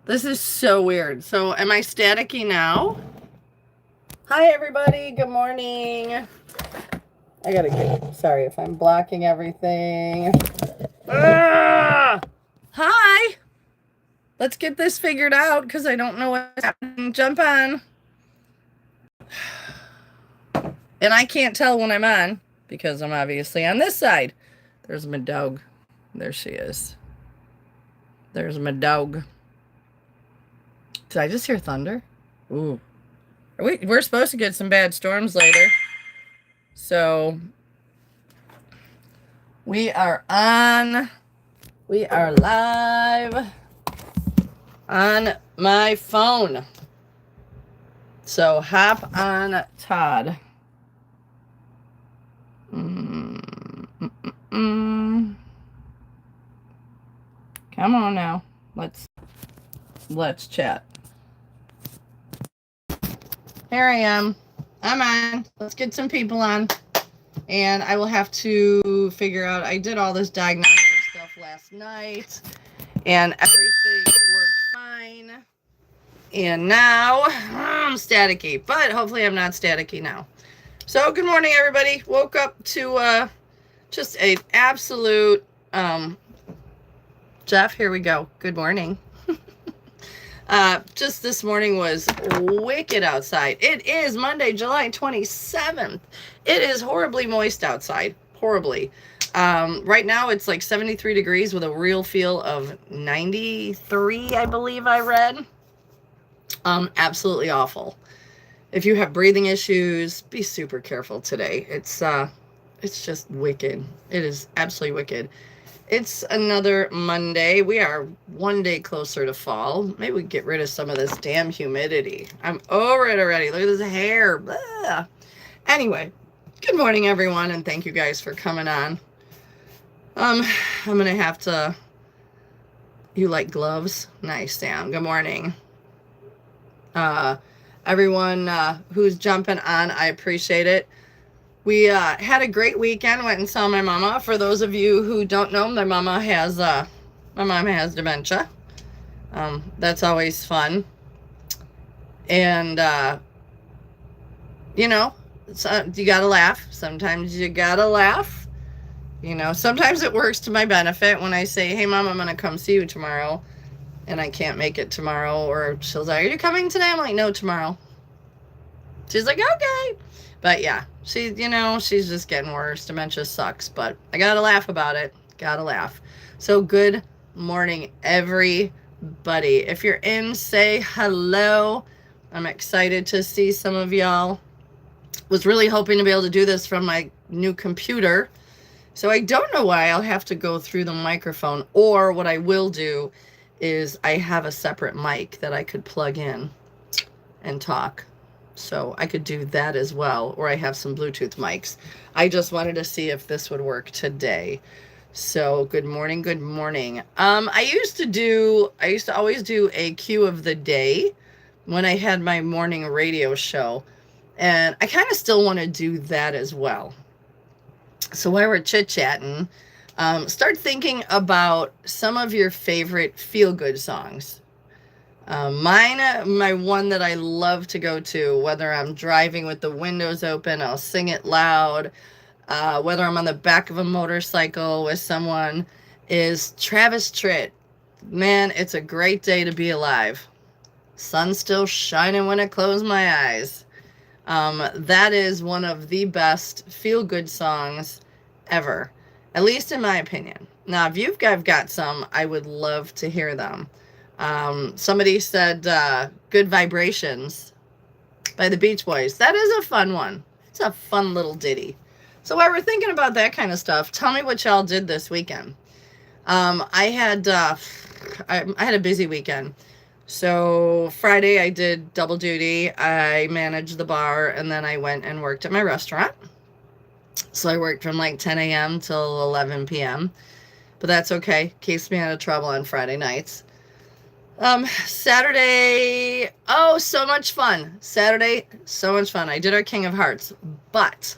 This is so weird. So am I staticky now? Hi, everybody. Good morning. I gotta get, sorry if I'm blocking everything. Ah! Hi. Let's get this figured out because I don't know what's happening. Jump on. And I can't tell when I'm on because I'm obviously on this side. There's my dog. There she is. There's my dog. Did I just hear thunder? Ooh. We're supposed to get some bad storms later. So we are on. We are live on my phone. So hop on, Todd. Come on now. Let's chat. Here I am. I'm on. Let's get some people on. And I will have to figure out, I did all this diagnostic stuff last night and everything worked fine. And now I'm staticky, but hopefully I'm not staticky now. So good morning, everybody. Woke up to just an absolute, Jeff, here we go. Good morning. Just this morning was wicked outside. It is Monday, July 27th. It is horribly moist outside. Horribly. Right now it's like 73 degrees with a real feel of 93, I believe I read. Absolutely awful. If you have breathing issues, be super careful today. It's just wicked. It is absolutely wicked. It's another Monday. We are one day closer to fall. Maybe we get rid of some of this damn humidity. I'm over it already. Look at this hair. Blah. Anyway, good morning, everyone, and thank you guys for coming on. I'm going to have to... You like gloves? Nice, Sam. Good morning. Everyone who's jumping on, I appreciate it. We had a great weekend. Went and saw my mama. For those of you who don't know, my mom has dementia. That's always fun. And you know, you gotta laugh. Sometimes you gotta laugh. You know, sometimes it works to my benefit when I say, "Hey, Mom, I'm gonna come see you tomorrow," and I can't make it tomorrow, or she'll say, "Are you coming today?" I'm like, "No, tomorrow." She's like, "Okay." But yeah, she's just getting worse. Dementia sucks, but I gotta laugh about it. Gotta laugh. So good morning, everybody. If you're in, say hello. I'm excited to see some of y'all. Was really hoping to be able to do this from my new computer. So I don't know why I'll have to go through the microphone, or what I will do is I have a separate mic that I could plug in and talk. So I could do that as well, or I have some Bluetooth mics. I just wanted to see if this would work today. So good morning, good morning. I used to always do a cue of the day when I had my morning radio show, and I kind of still want to do that as well. So while we're chit-chatting, start thinking about some of your favorite feel-good songs. My one that I love to go to, whether I'm driving with the windows open, I'll sing it loud. Whether I'm on the back of a motorcycle with someone, is Travis Tritt. Man, it's a great day to be alive. Sun's still shining when I close my eyes. That is one of the best feel-good songs ever, at least in my opinion. Now, if you've got some, I would love to hear them. Somebody said Good Vibrations by the Beach Boys. That is a fun one. It's a fun little ditty. So while we're thinking about that kind of stuff, tell me what y'all did this weekend. I had a busy weekend. So Friday I did double duty. I managed the bar, and then I went and worked at my restaurant. So I worked from like 10 a.m. till 11 p.m. But that's okay. Keeps me out of trouble on Friday nights. Saturday, so much fun. Saturday, so much fun. I did our King of Hearts, but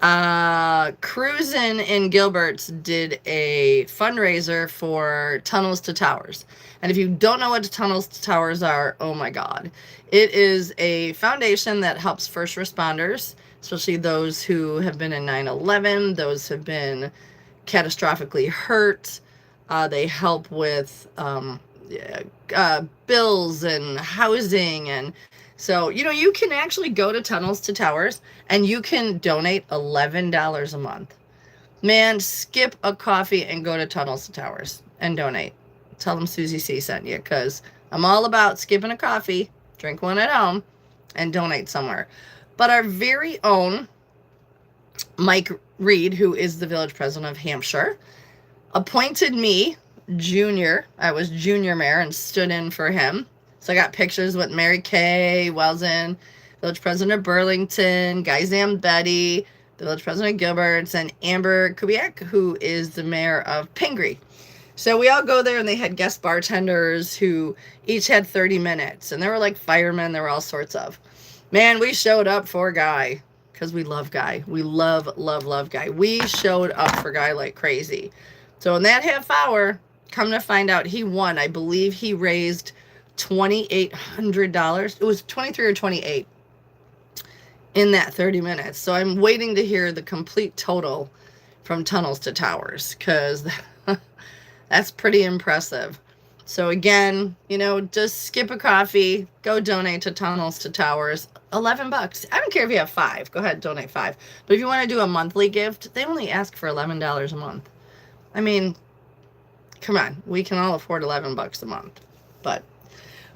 Cruisin' in Gilbert's did a fundraiser for Tunnels to Towers. And if you don't know what Tunnels to Towers are, oh my God. It is a foundation that helps first responders, especially those who have been in 9/11, those who have been catastrophically hurt. They help with bills and housing. And so, you can actually go to Tunnels to Towers and you can donate $11 a month. Man, skip a coffee and go to Tunnels to Towers and donate. Tell them Soozy-C sent you, because I'm all about skipping a coffee, drink one at home, and donate somewhere. But our very own Mike Reed, who is the village president of Hampshire, appointed me junior. I was junior mayor and stood in for him. So I got pictures with Mary Kay Welson, village president of Burlington, Guy Zambetti, the village president of Gilbert's, and Amber Kubiak, who is the mayor of Pingree. So we all go there, and they had guest bartenders who each had 30 minutes. And there were like firemen, there were all sorts of. Man, we showed up for Guy, because we love Guy. We love, love, love Guy. We showed up for Guy like crazy. So in that half hour, come to find out, he won. I believe he raised $2,800. It was 23 or 28 in that 30 minutes. So I'm waiting to hear the complete total from Tunnels to Towers, because that's pretty impressive. So again, just skip a coffee, go donate to Tunnels to Towers. $11. I don't care if you have 5. Go ahead, donate 5. But if you want to do a monthly gift, they only ask for $11 a month. I mean, come on, we can all afford $11 a month. But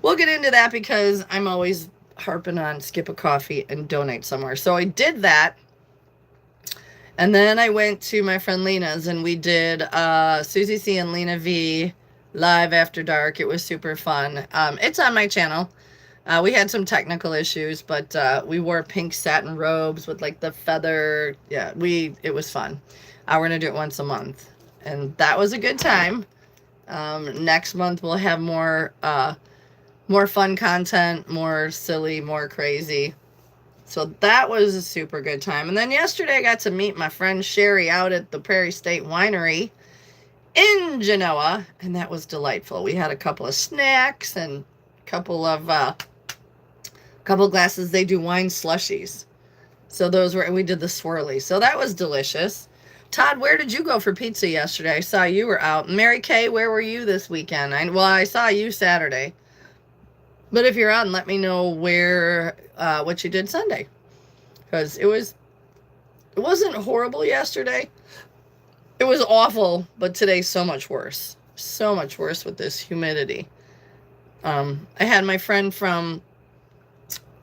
we'll get into that, because I'm always harping on skip a coffee and donate somewhere. So I did that. And then I went to my friend Lena's, and we did Soozy-C and Lena V live after dark. It was super fun. It's on my channel. We had some technical issues, but we wore pink satin robes with like the feather. Yeah, it was fun. We're going to do it once a month. And that was a good time. Next month we'll have more fun content, more silly, more crazy. So that was a super good time. And then yesterday I got to meet my friend Sherry out at the Prairie State Winery in Genoa, and that was delightful. We had a couple of snacks and a couple glasses. They do wine slushies. So we did the swirly. So that was delicious. Todd, where did you go for pizza yesterday? I saw you were out. Mary Kay, where were you this weekend? I saw you Saturday. But if you're on, let me know what you did Sunday. Because it wasn't horrible yesterday. It was awful, but today's so much worse. So much worse with this humidity. I had my friend from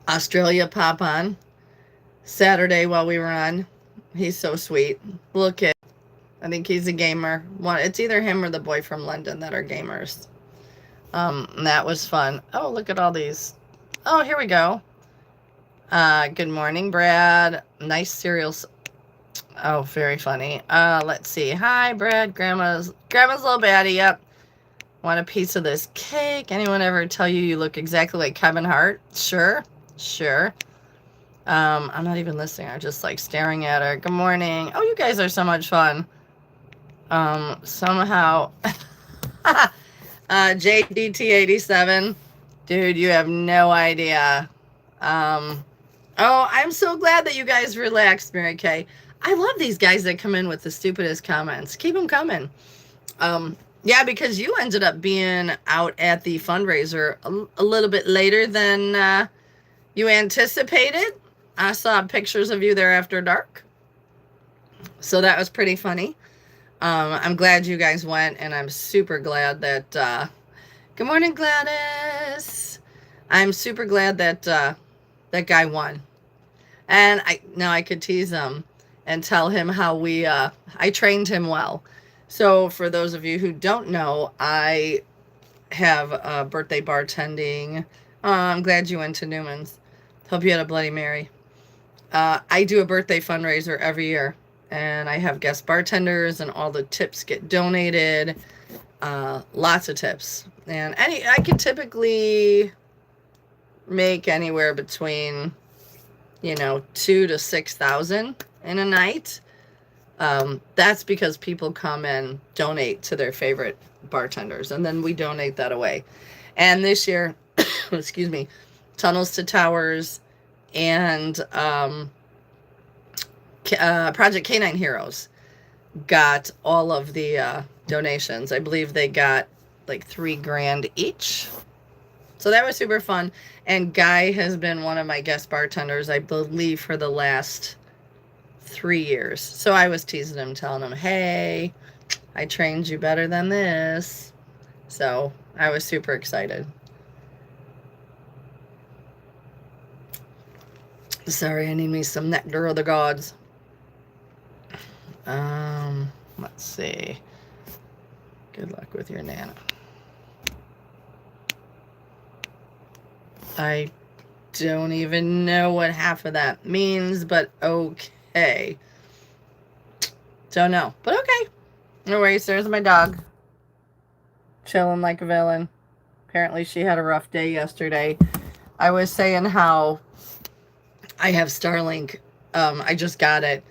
Australia pop on Saturday while we were on. He's so sweet. Little kid. I think he's a gamer. It's either him or the boy from London that are gamers. And that was fun. Oh, look at all these. Oh, here we go. Good morning, Brad. Nice cereals. Oh, very funny. Let's see. Hi, Brad. Grandma's little baddie. Yep. Want a piece of this cake? Anyone ever tell you look exactly like Kevin Hart? Sure. I'm not even listening. I'm just like staring at her. Good morning. Oh, you guys are so much fun. Somehow. JDT87. Dude, you have no idea. Oh, I'm so glad that you guys relaxed, Mary Kay. I love these guys that come in with the stupidest comments. Keep them coming. Yeah, because you ended up being out at the fundraiser a little bit later than you anticipated. I saw pictures of you there after dark. So that was pretty funny. I'm glad you guys went, and I'm super glad that... good morning, Gladys. I'm super glad that that guy won. And now I could tease him and tell him how I trained him well. So for those of you who don't know, I have birthday bartending. I'm glad you went to Newman's. Hope you had a Bloody Mary. I do a birthday fundraiser every year, and I have guest bartenders, and all the tips get donated. Lots of tips. And I can typically make anywhere between, $2,000 to $6,000 in a night. That's because people come and donate to their favorite bartenders, and then we donate that away. And this year, excuse me, Tunnels to Towers and Project Canine Heroes got all of the donations. I believe they got like $3,000 each. So that was super fun. And Guy has been one of my guest bartenders, I believe, for the last 3 years. So I was teasing him, telling him, hey, I trained you better than this. So I was super excited. Sorry, I need me some Nectar of the Gods. Let's see. Good luck with your Nana. I don't even know what half of that means, but okay. Don't know, but okay. No worries, there's my dog. Chilling like a villain. Apparently she had a rough day yesterday. I was saying how I have Starlink. I just got it.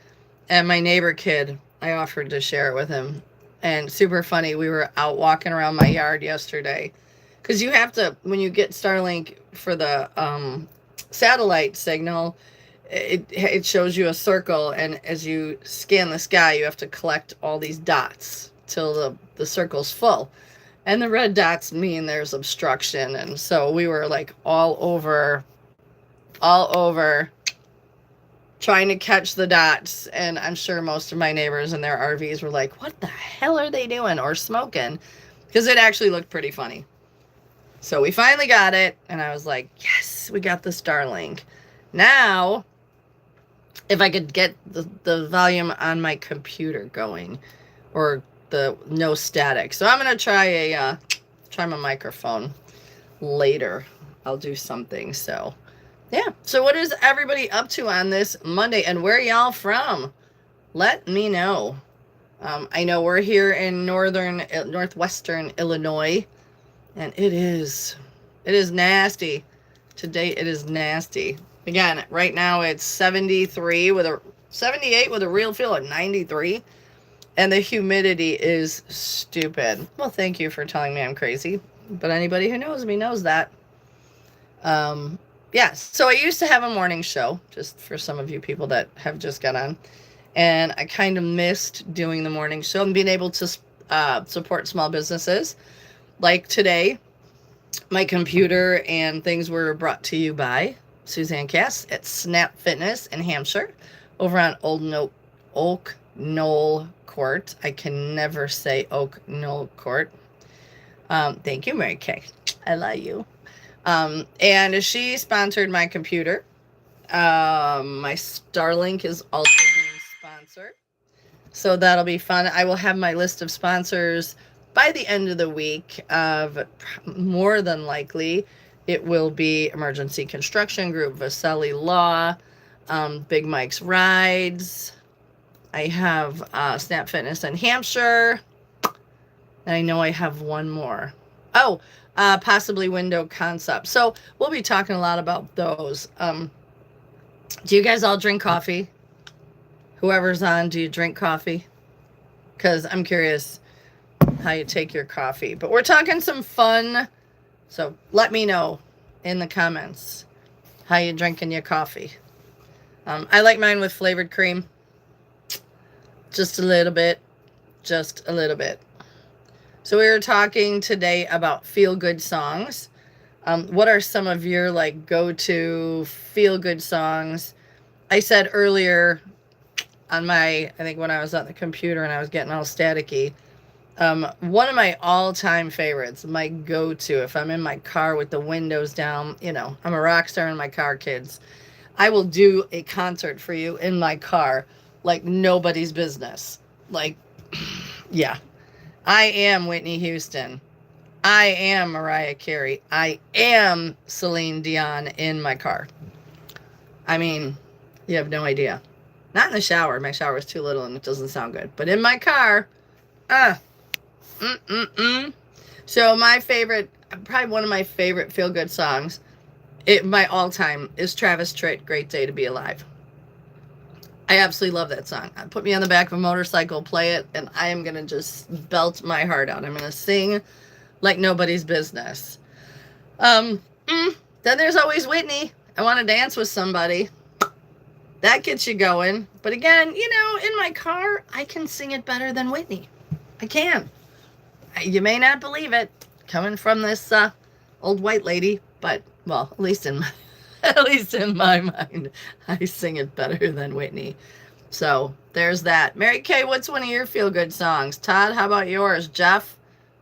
And my neighbor kid, I offered to share it with him. And super funny, we were out walking around my yard yesterday. Because you have to, when you get Starlink for the satellite signal, it shows you a circle. And as you scan the sky, you have to collect all these dots till the circle's full. And the red dots mean there's obstruction. And so we were like all over trying to catch the dots. And I'm sure most of my neighbors in their RVs were like, what the hell are they doing? Or smoking. Because it actually looked pretty funny. So we finally got it. And I was like, yes, we got the Starlink. Now, if I could get the volume on my computer going. Or the no static. So I'm going to try my microphone later. I'll do something. So yeah. So what is everybody up to on this Monday, and where y'all from? Let me know. I know we're here in northwestern Illinois, and it is nasty. Today it is nasty. Again, right now it's 78 with a real feel of 93, and the humidity is stupid. Well, thank you for telling me I'm crazy, but anybody who knows me knows that. Yeah, so I used to have a morning show, just for some of you people that have just got on. And I kind of missed doing the morning show and being able to support small businesses. Like today, my computer and things were brought to you by Suzanne Cass at Snap Fitness in Hampshire, over on Oak Knoll Court. I can never say Oak Knoll Court. Thank you, Mary Kay. I love you. And she sponsored my computer. My Starlink is also being sponsored. So that'll be fun. I will have my list of sponsors by the end of the week. More than likely, it will be Emergency Construction Group, Vaselli Law, Big Mike's Rides. I have Snap Fitness in Hampshire. And I know I have one more. Oh, possibly Window Concept. So we'll be talking a lot about those. Do you guys all drink coffee? Whoever's on, do you drink coffee? Because I'm curious how you take your coffee. But we're talking some fun. So let me know in the comments how you drinking your coffee. I like mine with flavored cream. Just a little bit. Just a little bit. So we were talking today about feel-good songs. What are some of your like go-to feel-good songs? I said earlier on I think when I was on the computer and I was getting all staticky, one of my all-time favorites, my go-to, if I'm in my car with the windows down, I'm a rock star in my car, kids. I will do a concert for you in my car like nobody's business. Like, yeah. I am Whitney Houston. I am Mariah Carey. I am Celine Dion in my car. I mean, you have no idea. Not in the shower. My shower is too little and it doesn't sound good. But in my car, So my favorite, probably one of my favorite feel-good songs, my all-time, is Travis Tritt, Great Day to Be Alive. I absolutely love that song. Put me on the back of a motorcycle, play it, and I am going to just belt my heart out. I'm going to sing like nobody's business. Um, then there's always Whitney. I want to dance with somebody. That gets you going. But again, in my car, I can sing it better than Whitney. I can. You may not believe it, coming from this old white lady, but, well, at least in my mind, I sing it better than Whitney. So there's that. Mary Kay, what's one of your feel-good songs? Todd, how about yours? Jeff,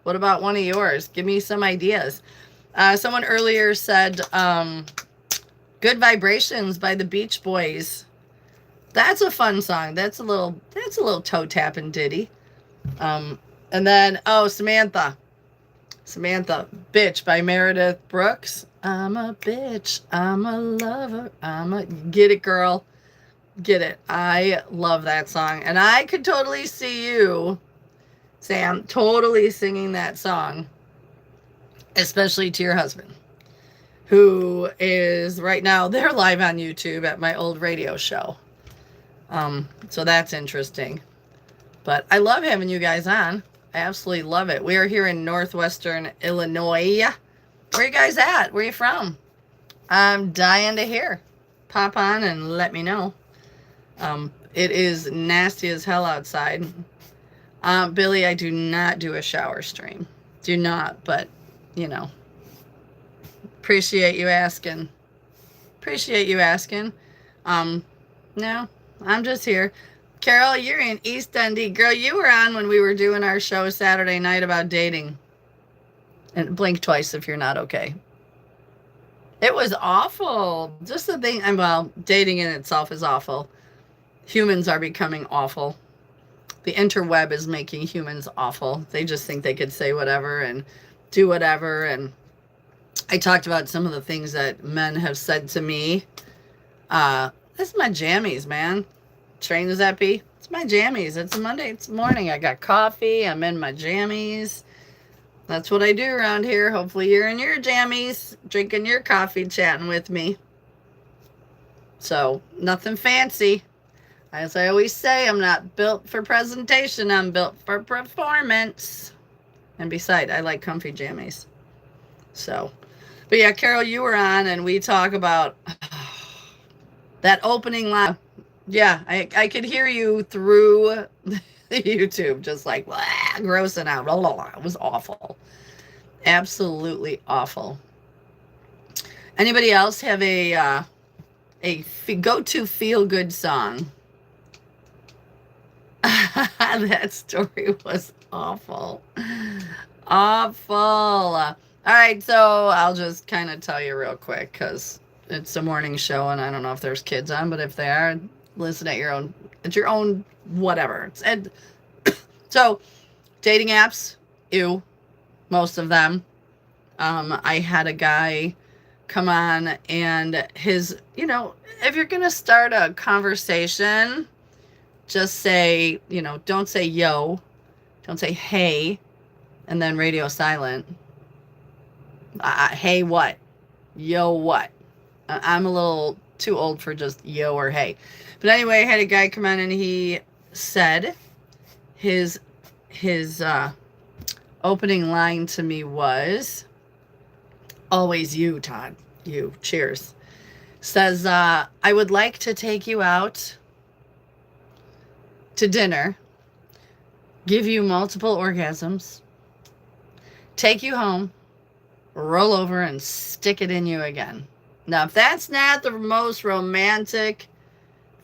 what about one of yours? Give me some ideas. Someone earlier said Good Vibrations by the Beach Boys. That's a fun song. That's a little toe tapping ditty. And then, Samantha, Bitch by Meredith Brooks. I'm a bitch, I'm a lover, get it, girl. Get it. I love that song. And I could totally see you, Sam, totally singing that song, especially to your husband, who is right now, they're live on YouTube at my old radio show. So that's interesting. But I love having you guys on. I absolutely love it. We are here in northwestern Illinois. Where are you guys at? Where are you from? I'm dying to hear. Pop on and let me know. It is nasty as hell outside. Billy, I do not do a shower stream. Do not, but, appreciate you asking. No, I'm just here. Carol, you're in East Dundee. Girl, you were on when we were doing our show Saturday night about dating. And blink twice if you're not okay. It was awful. Just the thing, dating in itself is awful. Humans are becoming awful. The interweb is making humans awful. They just think they could say whatever and do whatever. And I talked about some of the things that men have said to me. This is my jammies, man. Train is that be? It's my jammies. It's a Monday. It's morning. I got coffee. I'm in my jammies. That's what I do around here. Hopefully you're in your jammies, drinking your coffee, chatting with me. So, nothing fancy. As I always say, I'm not built for presentation. I'm built for performance. And besides, I like comfy jammies. So, but yeah, Carol, you were on and we talk about that opening line. Yeah, I could hear you through the YouTube, just like grossing out. It was awful. Absolutely awful. Anybody else have a go-to feel-good song? That story was awful. Awful. All right, so I'll just kind of tell you real quick because it's a morning show and I don't know if there's kids on, but if they are, listen at your own whatever. And so dating apps, ew, most of them. I had a guy come on and his, if you're going to start a conversation, just say, don't say yo, don't say hey, and then radio silent. Hey, what? Yo, what? I'm a little too old for just yo or hey. But anyway, I had a guy come on and he said his opening line to me was, always you, Todd. You. Cheers. Says, I would like to take you out to dinner, give you multiple orgasms, take you home, roll over and stick it in you again. Now, if that's not the most romantic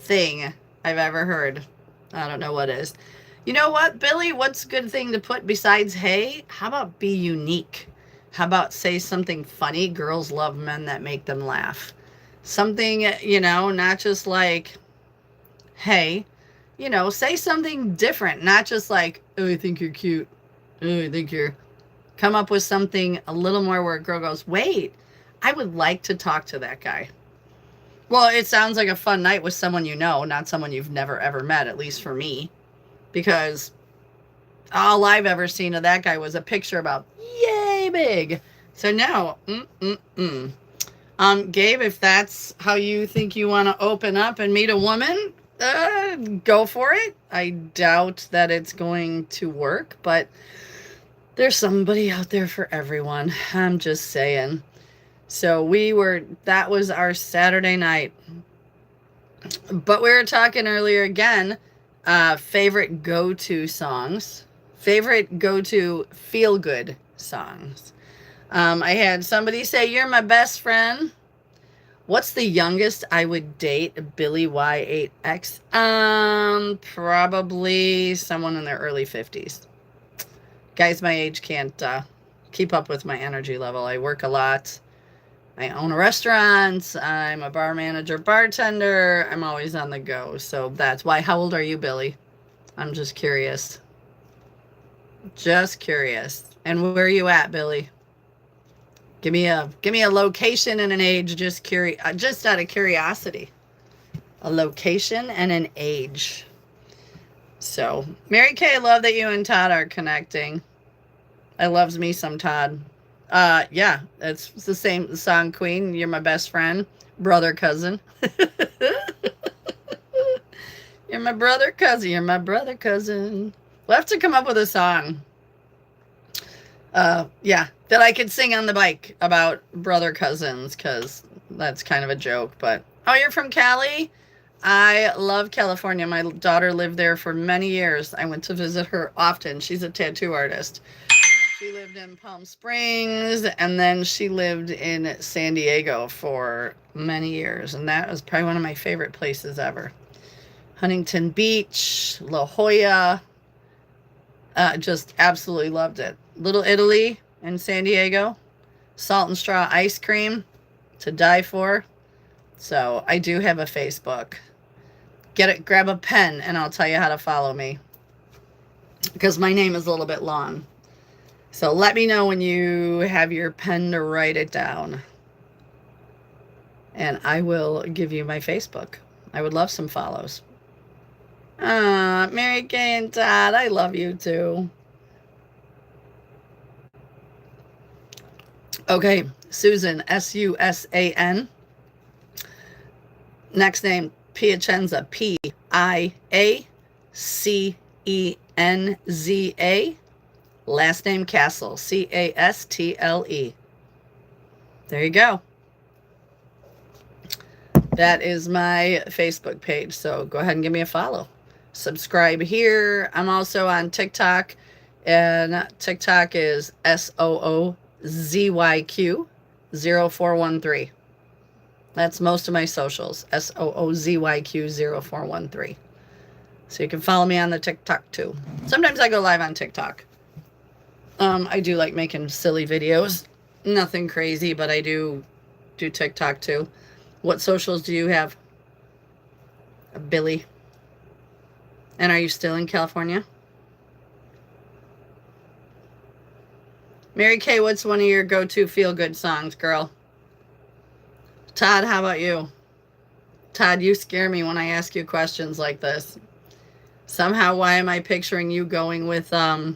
thing I've ever heard, I don't know what is. You know what, Billy? What's a good thing to put besides hey? How about be unique? How about say something funny? Girls love men that make them laugh. Something, not just like, hey, say something different. Not just like, oh, I think you're cute. Oh, I think you're... Come up with something a little more where a girl goes, wait, I would like to talk to that guy. Well, it sounds like a fun night with someone not someone you've never, ever met, at least for me. Because all I've ever seen of that guy was a picture about yay big. So no, Gabe, if that's how you think you want to open up and meet a woman, Go for it. I doubt that it's going to work, but there's somebody out there for everyone. I'm just saying. So that was our Saturday night. But we were talking earlier again, favorite go-to songs, favorite go-to feel-good songs. I had somebody say, "You're my best friend." What's the youngest I would date? Billy Y8X. Probably someone in their early 50s. Guys my age can't keep up with my energy level. I work a lot. I own a restaurant. I'm a bar manager, bartender. I'm always on the go. So that's why. How old are you, Billy? I'm just curious. Just curious. And where are you at, Billy? Give me a location and an age, just out of curiosity. A location and an age. So, Mary Kay, I love that you and Todd are connecting. I loves me some Todd. Yeah, it's the same song, Queen. You're my best friend, brother, cousin. You're my brother, cousin. You're my brother, cousin. We'll have to come up with a song. Yeah, that I could sing on the bike about brother cousins, because that's kind of a joke. But oh, you're from Cali? I love California. My daughter lived there for many years. I went to visit her often. She's a tattoo artist. She lived in Palm Springs, and then she lived in San Diego for many years, and that was probably one of my favorite places ever. Huntington Beach, La Jolla, just absolutely loved it. Little Italy in San Diego, salt and straw ice cream to die for. So I do have a Facebook. Grab a pen, and I'll tell you how to follow me, because my name is a little bit long. So let me know when you have your pen to write it down, and I will give you my Facebook. I would love some follows. Mary Kay and Todd, I love you too. Okay, Susan, Susan. Next name, Piacenza, Piacenza. Last name, Castle, Castle. There you go. That is my Facebook page, so go ahead and give me a follow. Subscribe here. I'm also on TikTok, and TikTok is SOOZYQ0413. That's most of my socials, SOOZYQ0413. So you can follow me on the TikTok too. Sometimes I go live on TikTok. I do like making silly videos. Nothing crazy, but I do TikTok too. What socials do you have, Billy? And are you still in California? Mary Kay, what's one of your go-to feel-good songs, girl? Todd, how about you? Todd, you scare me when I ask you questions like this. Somehow, why am I picturing you going with, oh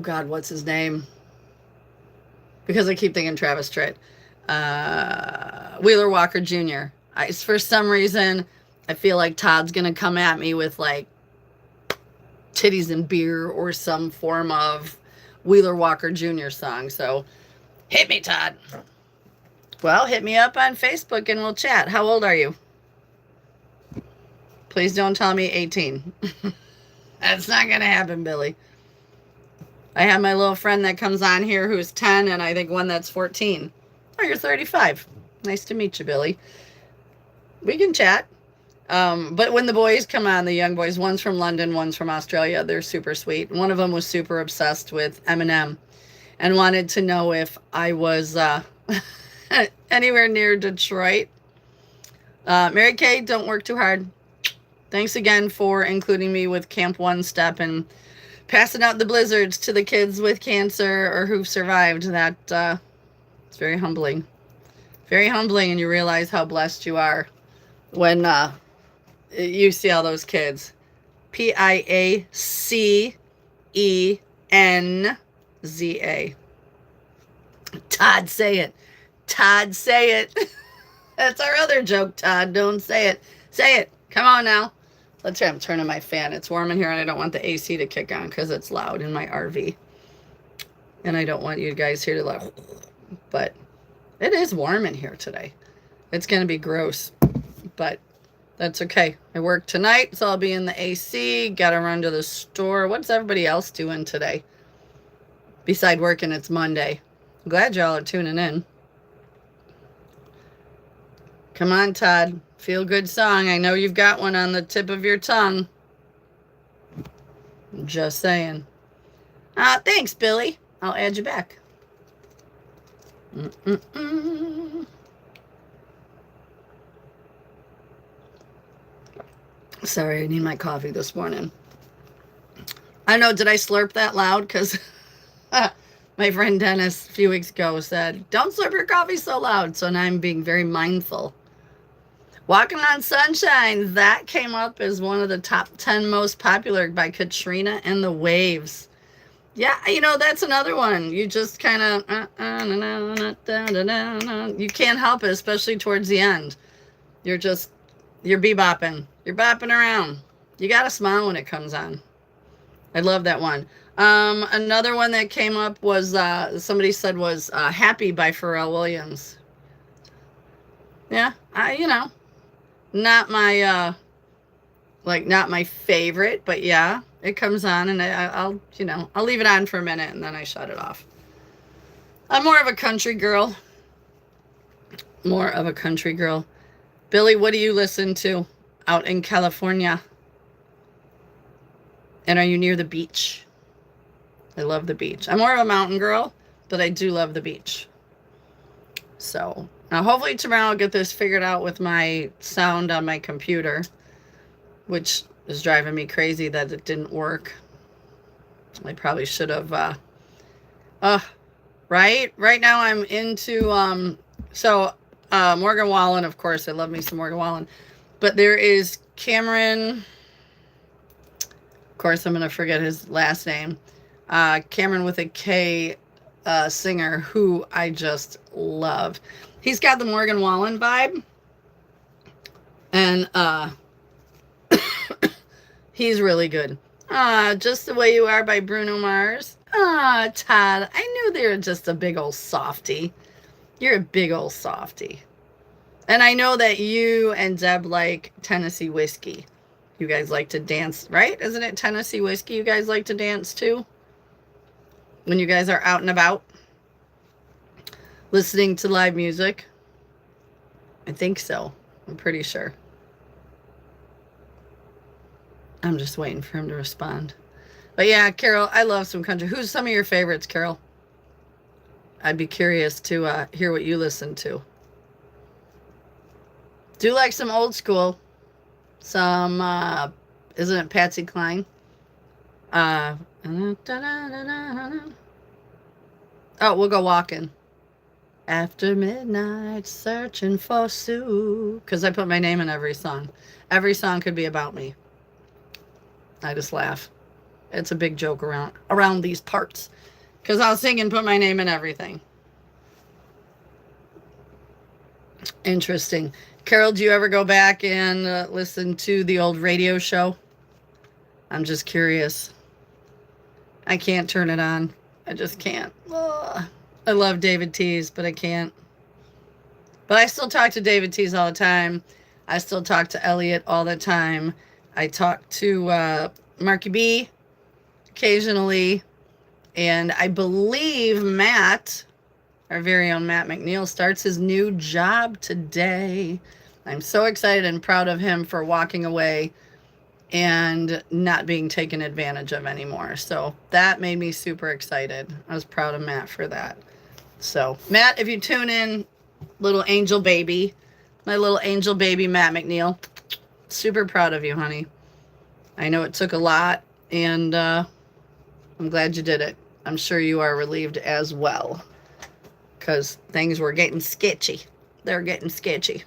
God, what's his name? Because I keep thinking Travis Tritt. Wheeler Walker Jr. For some reason, I feel like Todd's going to come at me with like titties and beer or some form of Wheeler Walker Jr. song. So hit me, Todd. Well, hit me up on Facebook and we'll chat. How old are you? Please don't tell me 18. That's not going to happen, Billy. I have my little friend that comes on here who's 10, and I think one that's 14. Oh, you're 35. Nice to meet you, Billy. We can chat. But when the boys come on, the young boys, one's from London, one's from Australia, they're super sweet. One of them was super obsessed with Eminem and wanted to know if I was anywhere near Detroit. Mary Kay, don't work too hard. Thanks again for including me with Camp One Step and passing out the blizzards to the kids with cancer or who've survived. That it's very humbling. Very humbling, and you realize how blessed you are when you see all those kids. Piacenza. Todd, say it. Todd, say it. That's our other joke, Todd. Don't say it. Say it. Come on now. Let's try. I'm turning my fan. It's warm in here, and I don't want the AC to kick on because it's loud in my RV. And I don't want you guys here to like, but it is warm in here today. It's going to be gross, but that's okay. I work tonight, so I'll be in the AC. Got to run to the store. What's everybody else doing today? Beside working, it's Monday. I'm glad y'all are tuning in. Come on, Todd. Feel good song. I know you've got one on the tip of your tongue. Just saying. Thanks, Billy. I'll add you back. Sorry, I need my coffee this morning. I know, did I slurp that loud? Because my friend Dennis a few weeks ago said, don't slurp your coffee so loud. So now I'm being very mindful. Walking on Sunshine, that came up as one of the top 10 most popular by Katrina and the Waves. Yeah, you know, that's another one. You just kind of, you can't help it, especially towards the end. You're bebopping. You're bopping around. You got to smile when it comes on. I love that one. Another one that came up was, somebody said was Happy by Pharrell Williams. Yeah, you know, not my, not my favorite, but yeah. It comes on and I'll leave it on for a minute and then I shut it off. I'm more of a country girl. Billy, what do you listen to out in California? And are you near the beach? I love the beach. I'm more of a mountain girl, but I do love the beach. So now hopefully tomorrow I'll get this figured out with my sound on my computer, which is driving me crazy that it didn't work. I probably should have, right now I'm into, Morgan Wallen, of course, I love me some Morgan Wallen, but there is Cameron, of course, I'm going to forget his last name, Cameron with a K, singer who I just love. He's got the Morgan Wallen vibe, and, he's really good. Just the Way You Are by Bruno Mars. Todd, I knew they were just a big old softy. You're a big old softy. And I know that you and Deb like Tennessee Whiskey. You guys like to dance, right? Isn't it Tennessee Whiskey you guys like to dance to? When you guys are out and about? Listening to live music? I think so. I'm pretty sure. I'm just waiting for him to respond. But yeah, Carol, I love some country. Who's some of your favorites, Carol? I'd be curious to hear what you listen to. Do like some old school. Some, isn't it Patsy Cline? Oh, We'll Go Walking. After midnight, searching for Sue. Because I put my name in every song. Every song could be about me. I just laugh. It's a big joke around these parts. Because I'll sing and put my name in everything. Interesting. Carol, do you ever go back and listen to the old radio show? I'm just curious. I can't turn it on. I just can't. Ugh. I love David Tees, but I can't. But I still talk to David Tees all the time. I still talk to Elliot all the time. I talk to Marky B occasionally. And I believe Matt, our very own Matt McNeil, starts his new job today. I'm so excited and proud of him for walking away and not being taken advantage of anymore. So that made me super excited. I was proud of Matt for that. So Matt, if you tune in, little angel baby, my little angel baby, Matt McNeil, super proud of you, honey. I know it took a lot, and I'm glad you did it. I'm sure you are relieved as well, because things were getting sketchy. They're getting sketchy.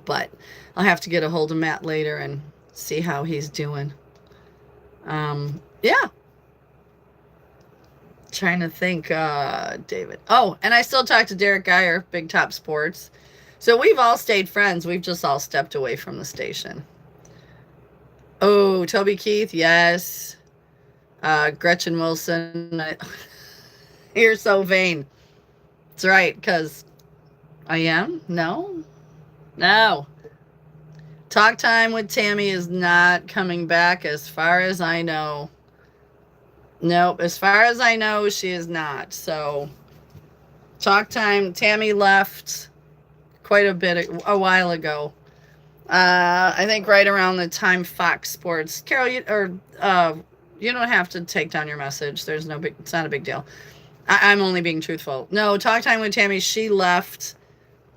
But I'll have to get a hold of Matt later and see how he's doing. Yeah. Trying to think, David. Oh, and I still talk to Derek Geyer, Big Top Sports. So we've all stayed friends. We've just all stepped away from the station. Oh, Toby Keith, yes. Gretchen Wilson. You're so vain. That's right, because I am? No? No. Talk Time with Tammy is not coming back as far as I know. Nope, as far as I know, she is not. So, Talk Time, Tammy left quite a while ago. I think right around the time Fox Sports. Carol, you don't have to take down your message. It's not a big deal. I'm only being truthful. No, Talk Time with Tammy, she left.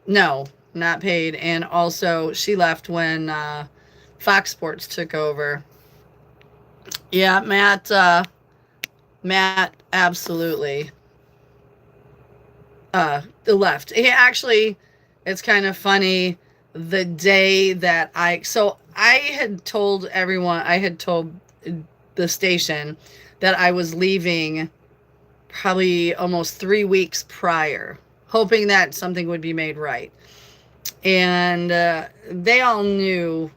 No, not paid. And also, she left when Fox Sports took over. Yeah, Matt absolutely left. He actually, it's kind of funny, the day that I had told the station that I was leaving probably almost 3 weeks prior, hoping that something would be made right. And they all knew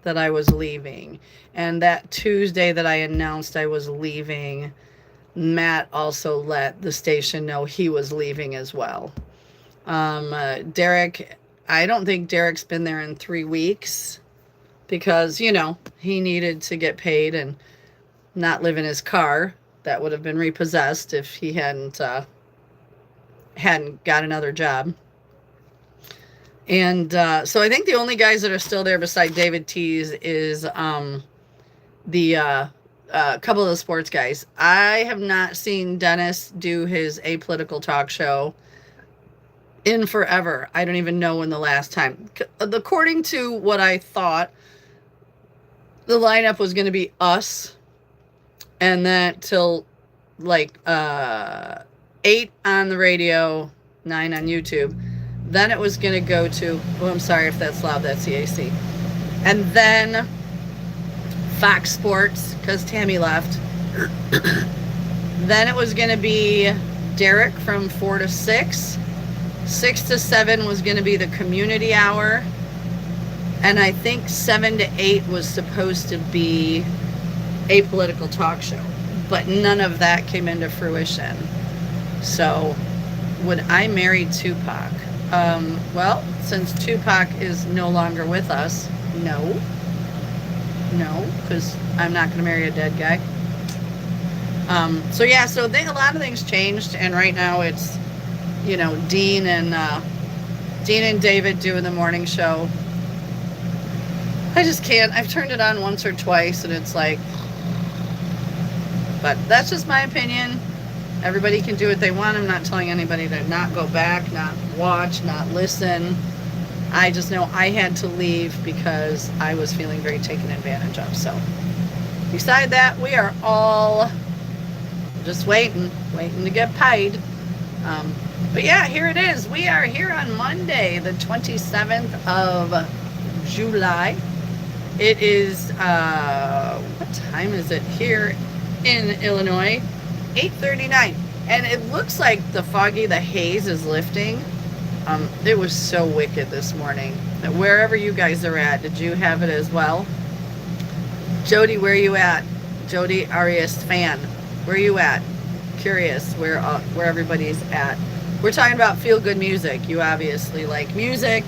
that I was leaving. And that Tuesday that I announced I was leaving, Matt also let the station know he was leaving as well. Derek, I don't think Derek's been there in 3 weeks because, he needed to get paid and not live in his car. That would have been repossessed if he hadn't got another job. And so I think the only guys that are still there beside David Tees is the couple of the sports guys. I have not seen Dennis do his apolitical talk show in forever. I don't even know when the last time. According to what I thought, the lineup was going to be us, and then till like 8 on the radio, 9 on YouTube. Then it was going to go to, I'm sorry if that's loud, that's the AC. And then Fox Sports, because Tammy left. Then it was going to be Derek from 4 to 6. 6 to 7 was going to be the community hour. And I think 7 to 8 was supposed to be a political talk show. But none of that came into fruition. So, would I marry Tupac? Well, since Tupac is no longer with us, no, because I'm not going to marry a dead guy. So a lot of things changed, and right now it's, Dean and David doing the morning show. I just can't. I've turned it on once or twice, and it's like, but that's just my opinion. Everybody can do what they want. I'm not telling anybody to not go back, not watch, not listen. I just know I had to leave because I was feeling very taken advantage of. So, beside that, we are all just waiting to get paid. But yeah, here it is. We are here on Monday, the 27th of July. It is, what time is it here in Illinois? 8:39, and it looks like the haze is lifting. It was so wicked this morning. Wherever you guys are at, did you have it as well? Jody, where are you at? Jody Arias fan, where are you at? Curious where everybody's at. We're talking about feel-good music. You obviously like music.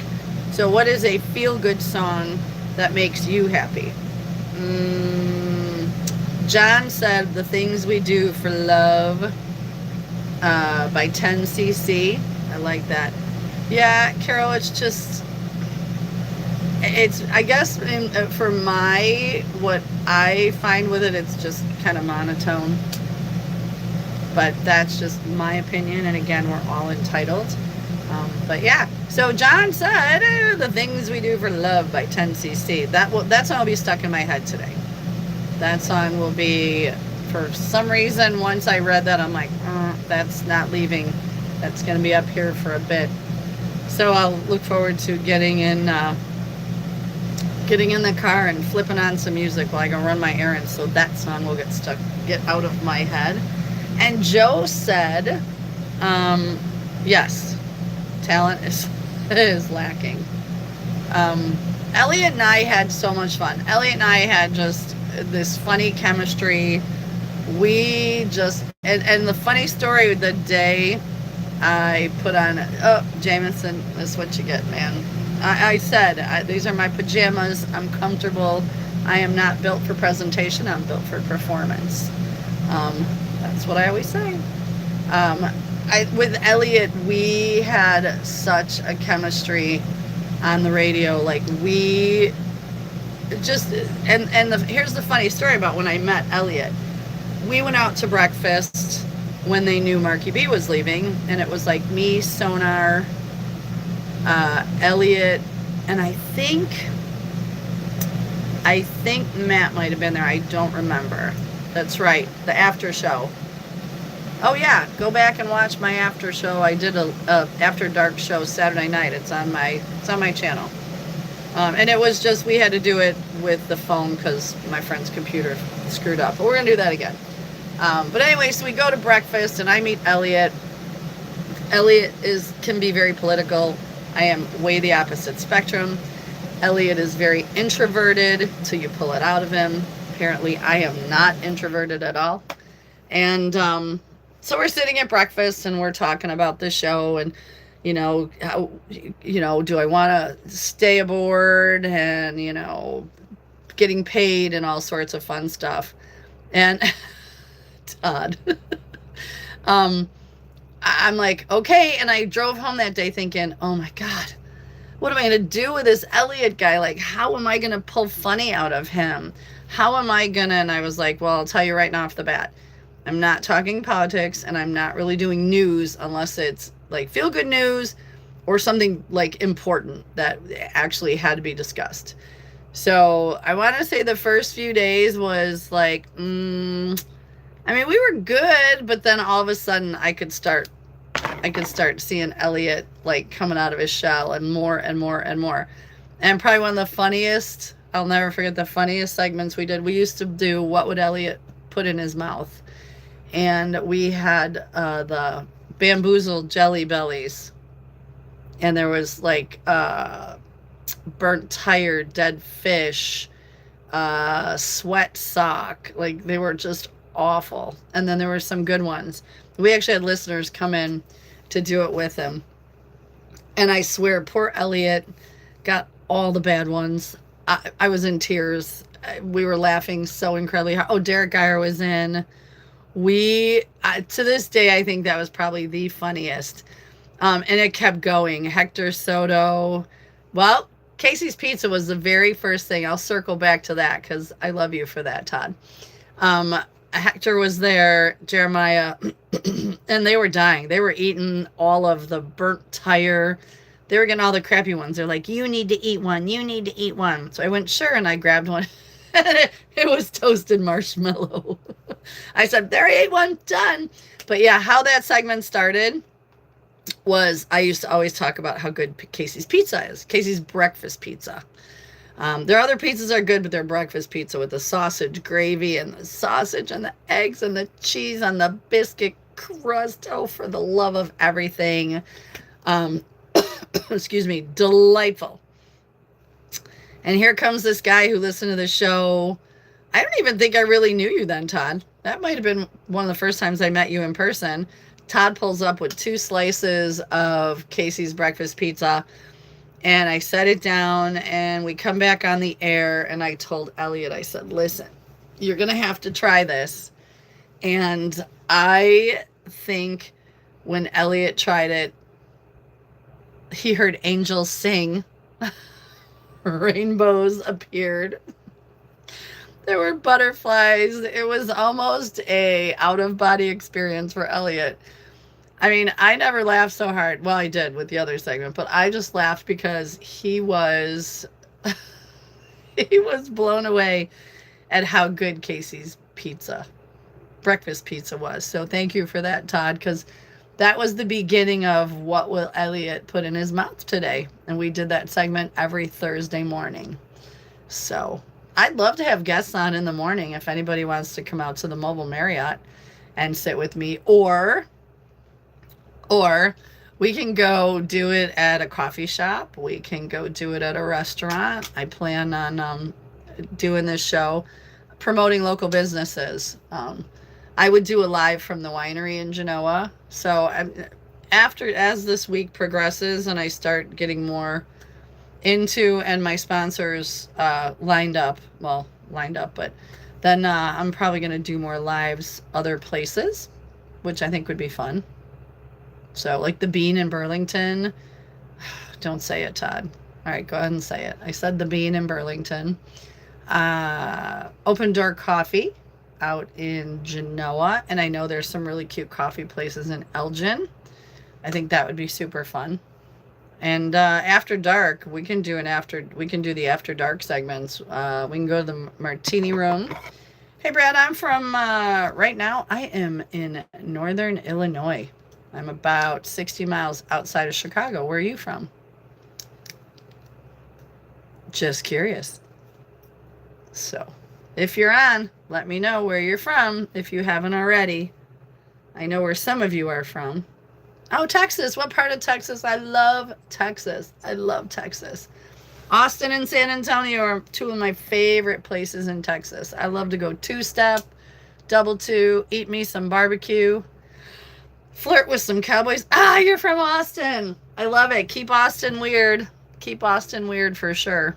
So what is a feel-good song that makes you happy? John said The Things We Do for Love by 10cc. I like that. Yeah, Carol, I guess for what I find with it, it's just kind of monotone. But that's just my opinion, and again, we're all entitled. But yeah, so John said The Things We Do for Love by 10cc. That song will be stuck in my head today. That song will be, for some reason, once I read that, I'm like, that's not leaving. That's going to be up here for a bit. So I'll look forward to getting in the car and flipping on some music while I go run my errands, so that song will get out of my head. And Joe said, yes, talent is is lacking. Um, Elliot and I had so much fun. Elliot and I had just this funny chemistry. We just and the funny story, the day I put on, oh, Jameson, this is what you get, man. I said, these are my pajamas. I'm comfortable. I am not built for presentation. I'm built for performance. That's what I always say. With Elliot, we had such a chemistry on the radio. Like we just, here's the funny story about when I met Elliot. We went out to breakfast when they knew Marky B was leaving, and it was like me, Sonar, Elliot, and I think Matt might have been there. I don't remember. That's right, the after show. Oh yeah, go back and watch my after show. I did a after dark show Saturday night. It's on my channel. And it was just, we had to do it with the phone because my friend's computer screwed up. But we're gonna do that again. But anyway, so we go to breakfast and I meet Elliot. Elliot can be very political. I am way the opposite spectrum. Elliot is very introverted till you pull it out of him. Apparently I am not introverted at all. And so we're sitting at breakfast and we're talking about the show and, how, do I want to stay aboard and, getting paid and all sorts of fun stuff. And Todd, I'm like, okay. And I drove home that day thinking, oh my God, what am I going to do with this Elliot guy? Like, how am I going to pull funny out of him? How am I going to, and I was like, well, I'll tell you right now off the bat, I'm not talking politics and I'm not really doing news unless it's like feel good news or something like important that actually had to be discussed. So I want to say the first few days was like, we were good, but then all of a sudden I could start seeing Elliot like coming out of his shell and more and more and more. And probably one of the funniest, I'll never forget the funniest segments we did. We used to do what would Elliot put in his mouth. And we had the bamboozled jelly bellies. And there was like burnt tire, dead fish, sweat sock. Like they were just awful. And then there were some good ones. We actually had listeners come in to do it with him. And I swear, poor Elliot got all the bad ones. I was in tears. We were laughing so incredibly hard. Oh, Derek Geyer was in. To this day, I think that was probably the funniest. And it kept going. Hector Soto. Well, Casey's Pizza was the very first thing. I'll circle back to that because I love you for that, Todd. Hector was there, Jeremiah, and they were dying. They were eating all of the burnt tire. They were getting all the crappy ones. They're like, you need to eat one. You need to eat one. So I went, sure, and I grabbed one. It was toasted marshmallow. I said, there, I ate one, done. But yeah, how that segment started was I used to always talk about how good Casey's Pizza is. Casey's breakfast pizza. Their other pizzas are good, but their breakfast pizza with the sausage gravy and the sausage and the eggs and the cheese on the biscuit crust. Oh, for the love of everything. Excuse me, delightful. And here comes this guy who listened to the show. I don't even think I really knew you then, Todd. That might have been one of the first times I met you in person. Todd pulls up with 2 slices of Casey's breakfast pizza. And I set it down and we come back on the air and I told Elliot, I said, listen, you're going to have to try this. And I think when Elliot tried it, he heard angels sing. Rainbows appeared. There were butterflies. It was almost a out-of-body experience for Elliot. I mean, I never laughed so hard. Well, I did with the other segment, but I just laughed because he was blown away at how good Casey's breakfast pizza was. So thank you for that, Todd, because that was the beginning of what will Elliot put in his mouth today. And we did that segment every Thursday morning. So I'd love to have guests on in the morning if anybody wants to come out to the Mobile Marriott and sit with me, or We can go do it at a coffee shop. We can go do it at a restaurant. I plan on doing this show, promoting local businesses. I would do a live from the winery in Genoa. So as this week progresses and I start getting more into and my sponsors lined up, but then I'm probably going to do more lives other places, which I think would be fun. So like the Bean in Burlington. Don't say it, Todd. All right, go ahead and say it. I said the Bean in Burlington. Open Door Coffee out in Genoa. And I know there's some really cute coffee places in Elgin. I think that would be super fun. And after dark, we can do the after dark segments. We can go to the Martini Room. Hey, Brad, I'm from, right now, I am in northern Illinois. I'm about 60 miles outside of Chicago. Where are you from? Just curious. So, if you're on, let me know where you're from if you haven't already. I know where some of you are from. Oh, Texas. What part of Texas? I love Texas. I love Texas. Austin and San Antonio are two of my favorite places in Texas. I love to go two-step, double two, eat me some barbecue, flirt with some cowboys. Ah, you're from Austin. I love it. Keep Austin weird. Keep Austin weird for sure.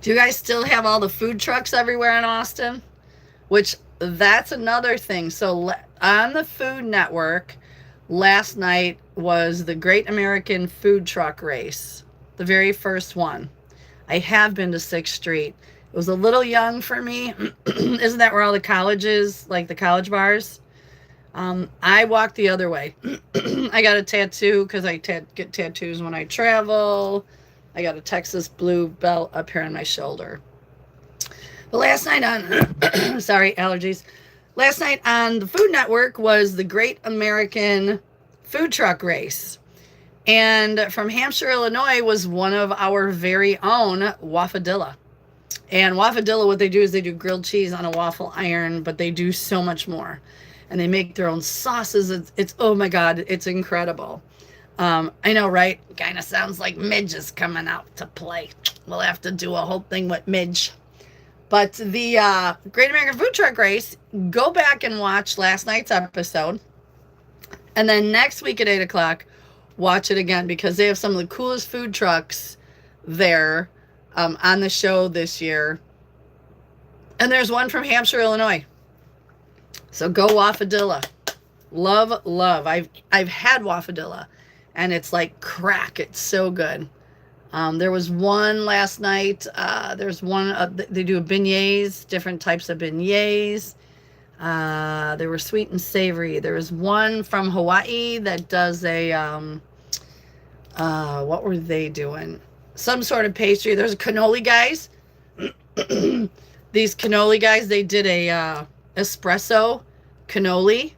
Do you guys still have all the food trucks everywhere in Austin? Which, that's another thing. So on the Food Network, last night was the Great American Food Truck Race, the very first one. I have been to 6th Street. It was a little young for me. Isn't that where all the colleges, like the college bars? I walked the other way. I got a tattoo because I get tattoos when I travel. I got a Texas blue belt up here on my shoulder. But last night on, sorry, allergies. Last night on the Food Network was the Great American Food Truck Race. And from Hampshire, Illinois was one of our very own Waffadilla. And Waffadilla, what they do is they do grilled cheese on a waffle iron, but they do so much more. And they make their own sauces. It's oh my God, it's incredible. I know, right? Kind of sounds like Midge is coming out to play. We'll have to do a whole thing with Midge. But the Great American Food Truck Race, go back and watch last night's episode. And then next week at 8 o'clock, watch it again because they have some of the coolest food trucks there on the show this year. And there's one from Hampshire, Illinois. So go Waffadilla. Love, love. I've had Waffadilla. And it's like crack. It's so good. There was one last night. There's one, they do beignets, different types of beignets. They were sweet and savory. There was one from Hawaii that does a, what were they doing? Some sort of pastry. There's cannoli guys. These cannoli guys, they did a espresso cannoli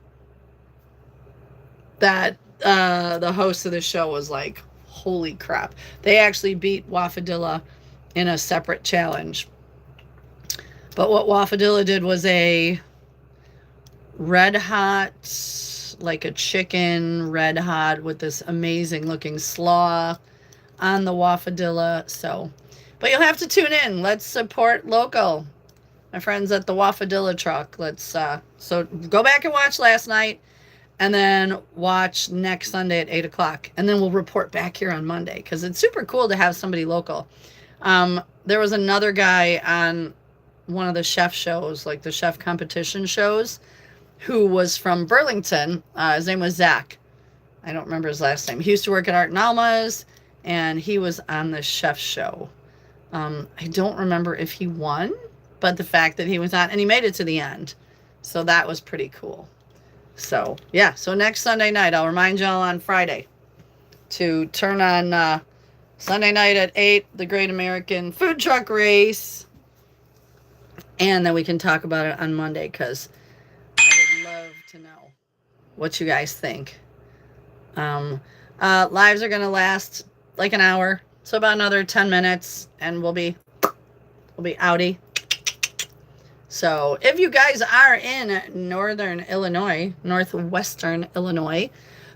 that the host of the show was like, holy crap. They actually beat Waffadilla in a separate challenge. But what Waffadilla did was a red hot, like a chicken red hot with this amazing looking slaw on the Waffadilla. So, but you'll have to tune in. Let's support local. My friends at the Waffadilla truck. Let's, so go back and watch last night. And then watch next Sunday at 8 o'clock. And then we'll report back here on Monday. Because it's super cool to have somebody local. There was another guy on one of the chef shows, like the chef competition shows, who was from Burlington. His name was Zach. I don't remember his last name. He used to work at Art and Alma's. And he was on the chef show. I don't remember if he won. But the fact that he was on. And he made it to the end. So that was pretty cool. So, yeah. So next Sunday night, I'll remind y'all on Friday to turn on Sunday night at 8, the Great American Food Truck Race. And then we can talk about it on Monday because I would love to know what you guys think. Lives are going to last like an hour. So about another 10 minutes and we'll be outie. So if you guys are in northern Illinois, northwestern Illinois,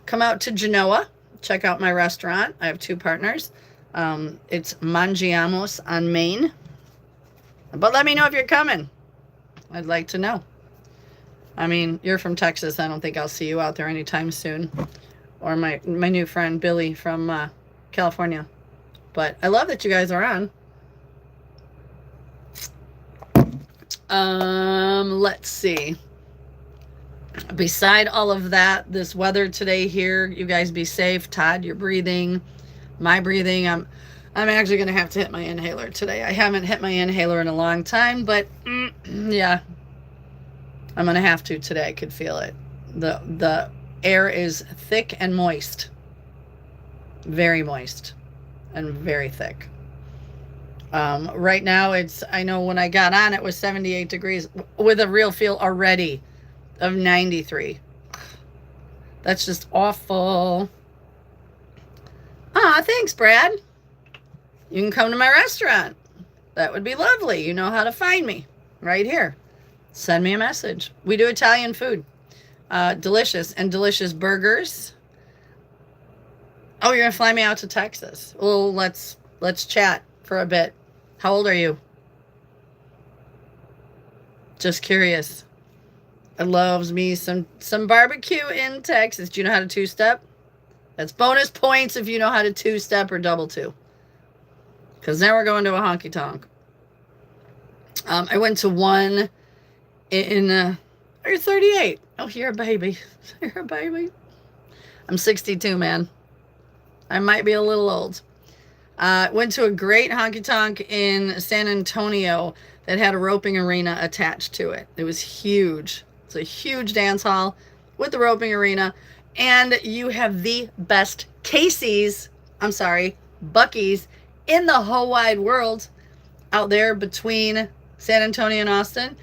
come out to Genoa. Check out my restaurant. I have 2 partners. It's Mangiamos on Main. But let me know if you're coming. I'd like to know. I mean, you're from Texas. I don't think I'll see you out there anytime soon. Or my new friend Billy from California. But I love that you guys are on. Let's see. Beside all of that, this weather today here, you guys be safe. Todd, your breathing, my breathing. I'm actually going to have to hit my inhaler today. I haven't hit my inhaler in a long time, but yeah, I'm going to have to today. I could feel it. The air is thick and moist. Very moist and very thick. Right now I know when I got on, it was 78 degrees with a real feel already of 93. That's just awful. Thanks, Brad. You can come to my restaurant. That would be lovely. You know how to find me right here. Send me a message. We do Italian food. Delicious burgers. Oh, you're gonna fly me out to Texas. Well, let's chat for a bit. How old are you? Just curious. I loves me some barbecue in Texas. Do you know how to 2-step? That's bonus points if you know how to 2-step or double 2. Because now we're going to a honky tonk. I went to one in you're 38. Oh, you're a baby. You're a baby. I'm 62, man. I might be a little old. Went to a great honky tonk in San Antonio that had a roping arena attached to it. It was huge. It's a huge dance hall with the roping arena. And you have the best Buc-ee's in the whole wide world out there between San Antonio and Austin.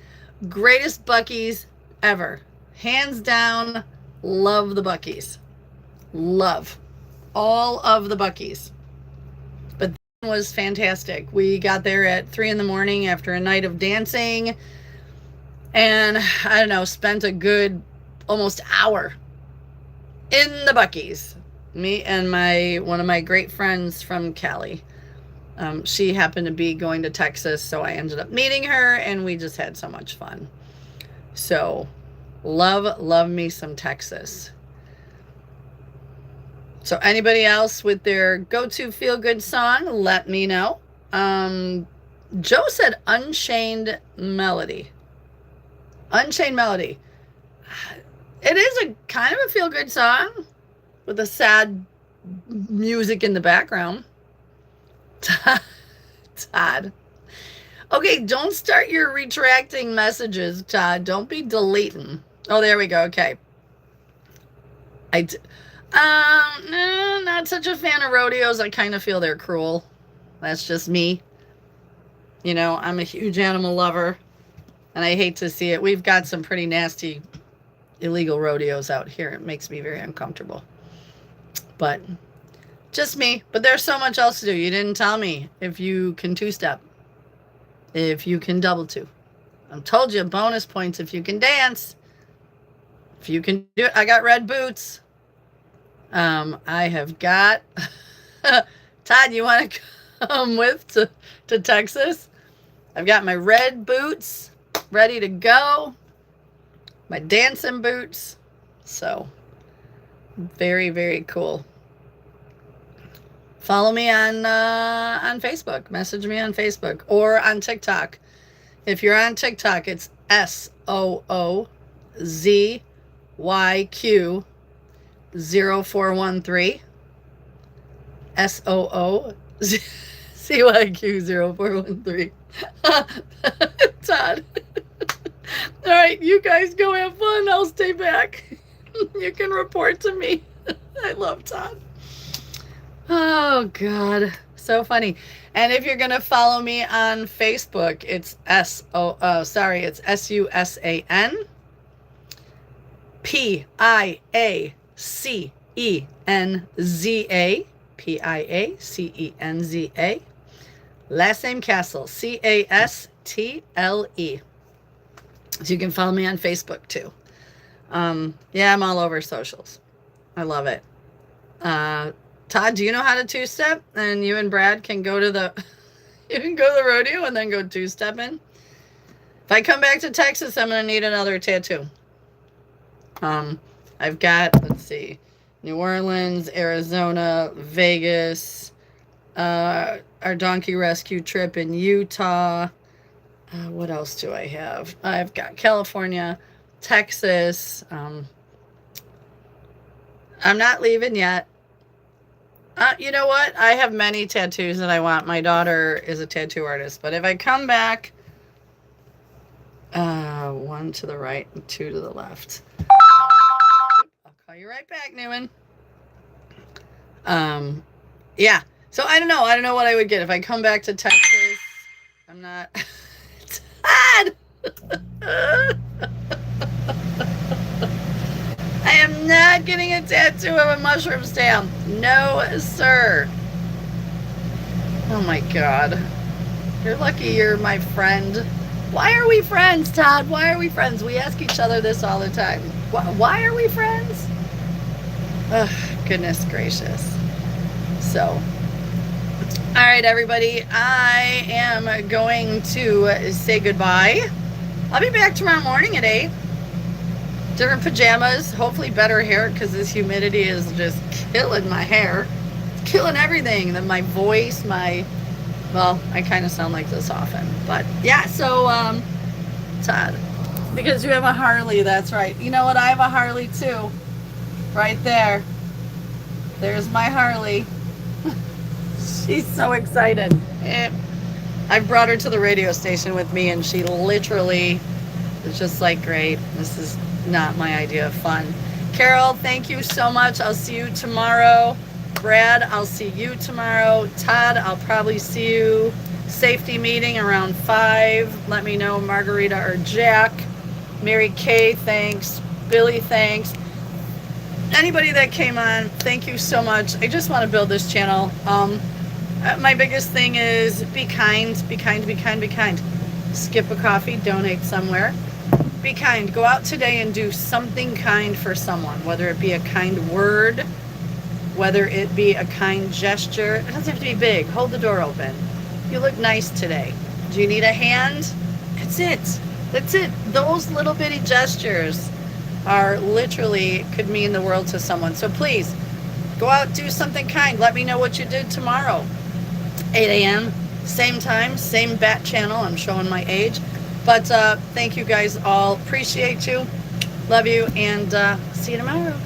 Greatest Buc-ee's ever. Hands down, love the Buc-ee's. Love all of the Buc-ee's. But that was fantastic. We got there at 3 in the morning after a night of dancing. And I don't know, spent a good almost hour in the Buc-ee's. Me and one of my great friends from Cali. She happened to be going to Texas, so I ended up meeting her, and we just had so much fun. So, love me some Texas. So, anybody else with their go-to feel-good song, let me know. Joe said Unchained Melody. Unchained Melody. It is a kind of a feel-good song with a sad music in the background. Todd. Okay, don't start your retracting messages, Todd. Don't be deleting. Oh, there we go. Okay. Not such a fan of rodeos. I kind of feel they're cruel. That's just me. You know, I'm a huge animal lover, and I hate to see it. We've got some pretty nasty illegal rodeos out here. It makes me very uncomfortable. But just me. But there's so much else to do. You didn't tell me if you can 2-step, if you can double 2. I told you bonus points if you can dance. If you can do it. I got red boots. I have got Todd, you want to come with to Texas? I've got my red boots ready to go. My dancing boots. So, very, very cool. Follow me on Facebook. Message me on Facebook or on TikTok. If you're on TikTok, it's SOOZYQ 0413. SOOZYQ 0413. Todd. All right, you guys go have fun. I'll stay back. You can report to me. I love Todd. Oh, God. So funny. And if you're going to follow me on Facebook, it's it's SUSAN PIACENZA PIACENZA. Last name Castle, CASTLE. So you can follow me on Facebook too. Yeah, I'm all over socials. I love it. Todd, do you know how to two-step? And you and Brad can go to the you can go to the rodeo and then go two-stepping. If I come back to Texas, I'm gonna need another tattoo. I've got, let's see, New Orleans, Arizona, Vegas, our donkey rescue trip in Utah. What else do I have? I've got California, Texas. I'm not leaving yet. You know what? I have many tattoos that I want. My daughter is a tattoo artist. But if I come back, one to the right and two to the left. I'll call you right back, Newman. Yeah. So I don't know. I don't know what I would get if I come back to Texas. I'm not. Todd! I am not getting a tattoo of a mushroom stamp. No, sir. Oh my God. You're lucky you're my friend. Why are we friends, Todd? Why are we friends? We ask each other this all the time. Why are we friends? Oh, goodness gracious. So, all right, everybody. I am going to say goodbye. I'll be back tomorrow morning at 8. Different pajamas, hopefully better hair because this humidity is just killing my hair. It's killing everything. Then my voice, well, I kind of sound like this often. But yeah, so, Todd, because you have a Harley, that's right. You know what? I have a Harley too. Right there. There's my Harley. She's so excited. I brought her to the radio station with me and she literally is just like, great, this is not my idea of fun. Carol, thank you so much. I'll see you tomorrow. Brad, I'll see you tomorrow. Todd, I'll probably see you. Safety meeting around 5. Let me know, Margarita or Jack. Mary Kay, thanks. Billy, thanks. Anybody that came on, thank you so much. I just want to build this channel. My biggest thing is be kind, be kind, be kind, be kind. Skip a coffee, donate somewhere. Be kind. Go out today and do something kind for someone, whether it be a kind word, whether it be a kind gesture. It doesn't have to be big. Hold the door open. You look nice today. Do you need a hand? That's it. That's it. Those little bitty gestures are literally could mean the world to someone. So please go out, do something kind. Let me know what you did tomorrow. 8 a.m. Same time, same bat channel. I'm showing my age. But thank you guys all. Appreciate you. Love you. And see you tomorrow.